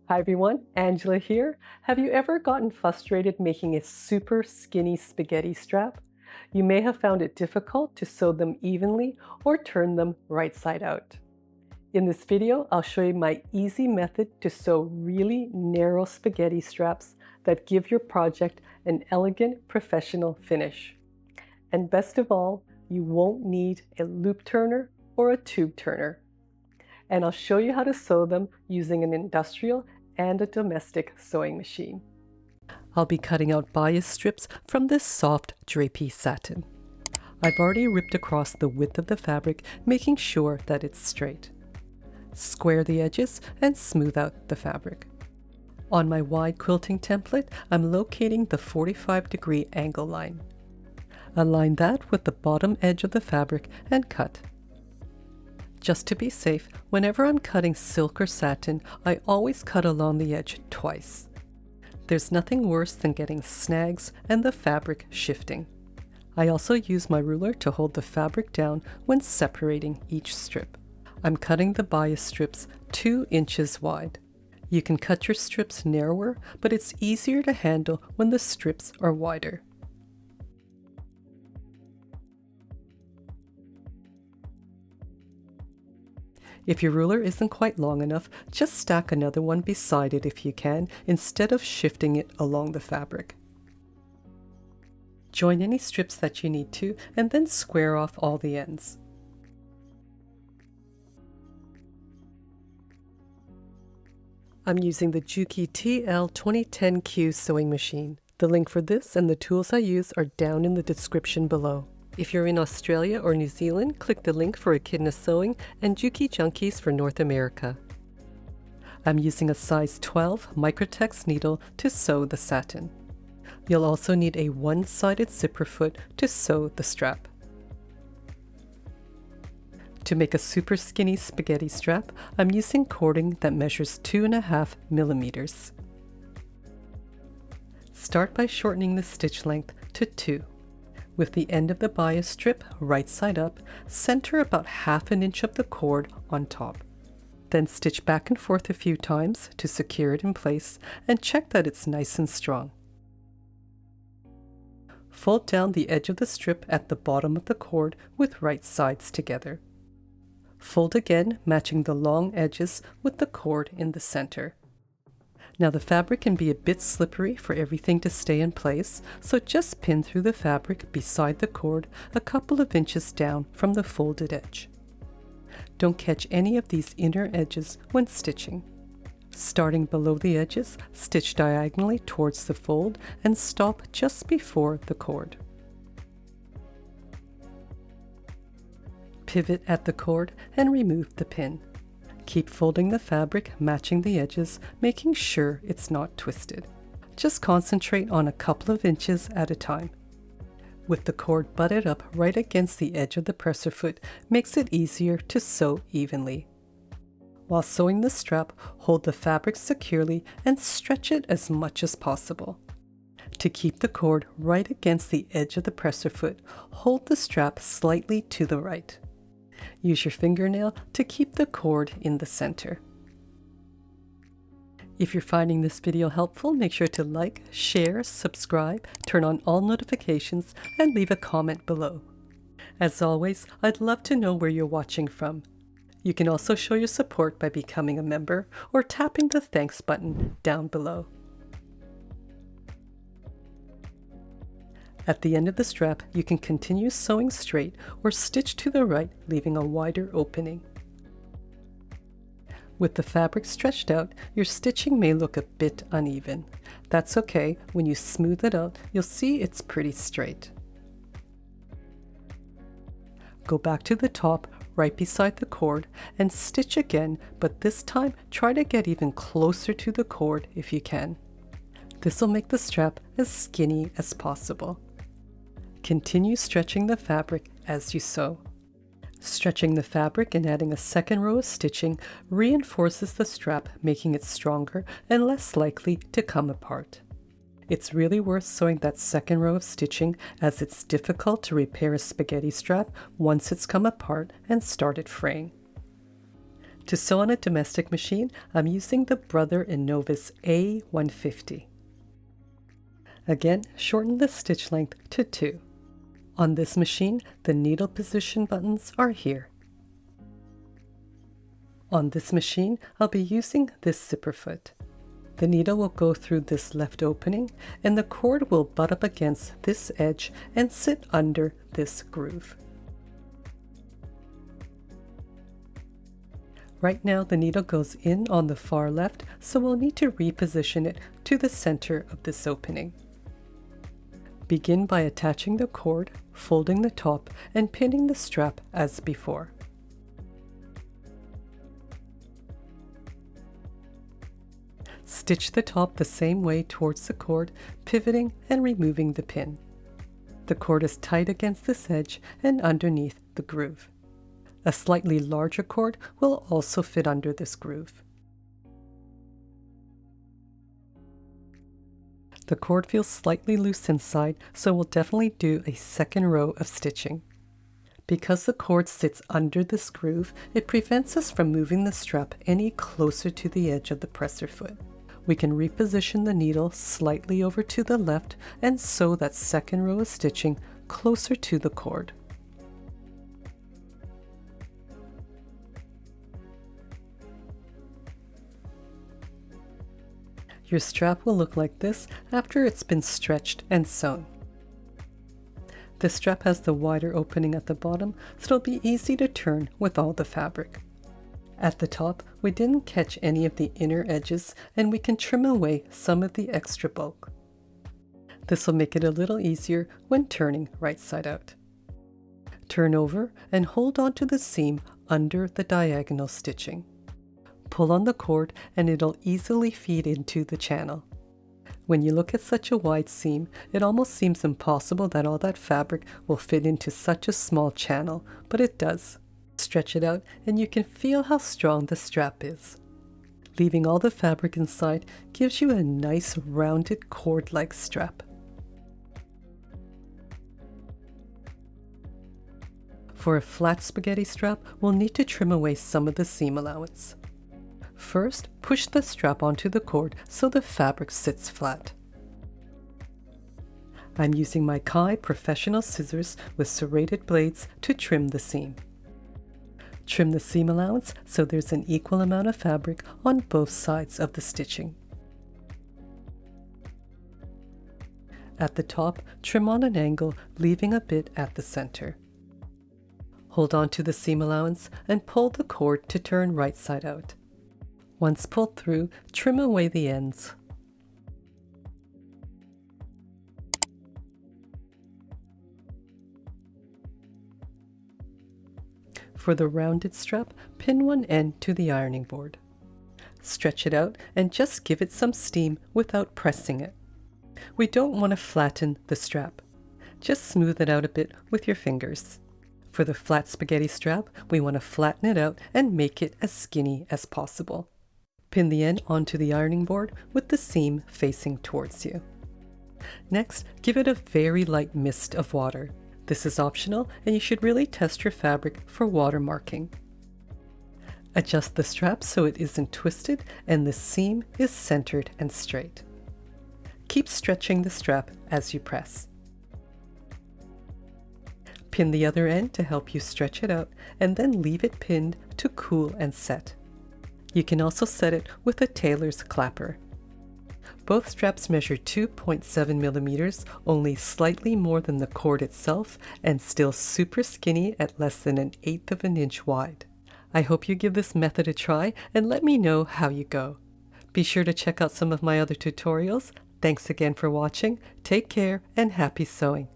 Hi everyone, Angela here. Have you ever gotten frustrated making a super skinny spaghetti strap? You may have found it difficult to sew them evenly or turn them right side out. In this video, I'll show you my easy method to sew really narrow spaghetti straps that give your project an elegant professional finish. And best of all, you won't need a loop turner or a tube turner. And I'll show you how to sew them using an industrial and a domestic sewing machine. I'll be cutting out bias strips from this soft drapey satin. I've already ripped across the width of the fabric, making sure that it's straight. Square the edges and smooth out the fabric. On my wide quilting template, I'm locating the 45-degree angle line. Align that with the bottom edge of the fabric and cut. Just to be safe, whenever I'm cutting silk or satin, I always cut along the edge twice. There's nothing worse than getting snags and the fabric shifting. I also use my ruler to hold the fabric down when separating each strip. I'm cutting the bias strips 2 inches wide. You can cut your strips narrower, but it's easier to handle when the strips are wider. If your ruler isn't quite long enough, just stack another one beside it if you can, instead of shifting it along the fabric. Join any strips that you need to, and then square off all the ends. I'm using the Juki TL2010Q sewing machine. The link for this and the tools I use are down in the description below. If you're in Australia or New Zealand, click the link for Echidna Sewing and Juki Junkies for North America. I'm using a size 12 Microtex needle to sew the satin. You'll also need a one-sided zipper foot to sew the strap. To make a super skinny spaghetti strap, I'm using cording that measures 2.5 millimeters. Start by shortening the stitch length to 2. With the end of the bias strip right side up, center about 1/2 inch of the cord on top. Then stitch back and forth a few times to secure it in place and check that it's nice and strong. Fold down the edge of the strip at the bottom of the cord with right sides together. Fold again, matching the long edges with the cord in the center. Now the fabric can be a bit slippery for everything to stay in place, so just pin through the fabric beside the cord a couple of inches down from the folded edge. Don't catch any of these inner edges when stitching. Starting below the edges, stitch diagonally towards the fold and stop just before the cord. Pivot at the cord and remove the pin. Keep folding the fabric, matching the edges, making sure it's not twisted. Just concentrate on a couple of inches at a time. With the cord butted up right against the edge of the presser foot makes it easier to sew evenly. While sewing the strap, hold the fabric securely and stretch it as much as possible. To keep the cord right against the edge of the presser foot, hold the strap slightly to the right. Use your fingernail to keep the cord in the center. If you're finding this video helpful, make sure to like, share, subscribe, turn on all notifications, and leave a comment below. As always, I'd love to know where you're watching from. You can also show your support by becoming a member or tapping the thanks button down below. At the end of the strap, you can continue sewing straight or stitch to the right, leaving a wider opening. With the fabric stretched out, your stitching may look a bit uneven. That's okay. When you smooth it out, you'll see it's pretty straight. Go back to the top, right beside the cord, and stitch again, but this time try to get even closer to the cord if you can. This will make the strap as skinny as possible. Continue stretching the fabric as you sew. Stretching the fabric and adding a second row of stitching reinforces the strap, making it stronger and less likely to come apart. It's really worth sewing that second row of stitching, as it's difficult to repair a spaghetti strap once it's come apart and started fraying. To sew on a domestic machine, I'm using the Brother Innov-is A150. Again, shorten the stitch length to 2. On this machine, the needle position buttons are here. On this machine, I'll be using this zipper foot. The needle will go through this left opening, and the cord will butt up against this edge and sit under this groove. Right now the needle goes in on the far left, so we'll need to reposition it to the center of this opening. Begin by attaching the cord, folding the top, and pinning the strap as before. Stitch the top the same way towards the cord, pivoting and removing the pin. The cord is tight against this edge and underneath the groove. A slightly larger cord will also fit under this groove. The cord feels slightly loose inside, so we'll definitely do a second row of stitching. Because the cord sits under this groove, it prevents us from moving the strap any closer to the edge of the presser foot. We can reposition the needle slightly over to the left and sew that second row of stitching closer to the cord. Your strap will look like this after it's been stretched and sewn. The strap has the wider opening at the bottom, so it'll be easy to turn with all the fabric. At the top, we didn't catch any of the inner edges, and we can trim away some of the extra bulk. This will make it a little easier when turning right side out. Turn over and hold on to the seam under the diagonal stitching. Pull on the cord and it'll easily feed into the channel. When you look at such a wide seam, it almost seems impossible that all that fabric will fit into such a small channel, but it does. Stretch it out and you can feel how strong the strap is. Leaving all the fabric inside gives you a nice rounded cord-like strap. For a flat spaghetti strap, we'll need to trim away some of the seam allowance. First, push the strap onto the cord so the fabric sits flat. I'm using my Kai professional scissors with serrated blades to trim the seam. Trim the seam allowance so there's an equal amount of fabric on both sides of the stitching. At the top, trim on an angle, leaving a bit at the center. Hold on to the seam allowance and pull the cord to turn right side out. Once pulled through, trim away the ends. For the rounded strap, pin one end to the ironing board. Stretch it out and just give it some steam without pressing it. We don't want to flatten the strap. Just smooth it out a bit with your fingers. For the flat spaghetti strap, we want to flatten it out and make it as skinny as possible. Pin the end onto the ironing board with the seam facing towards you. Next, give it a very light mist of water. This is optional and you should really test your fabric for water marking. Adjust the strap so it isn't twisted and the seam is centered and straight. Keep stretching the strap as you press. Pin the other end to help you stretch it out and then leave it pinned to cool and set. You can also set it with a tailor's clapper. Both straps measure 2.7 millimeters, only slightly more than the cord itself, and still super skinny at less than 1/8 of an inch wide. I hope you give this method a try and let me know how you go. Be sure to check out some of my other tutorials. Thanks again for watching. Take care and happy sewing.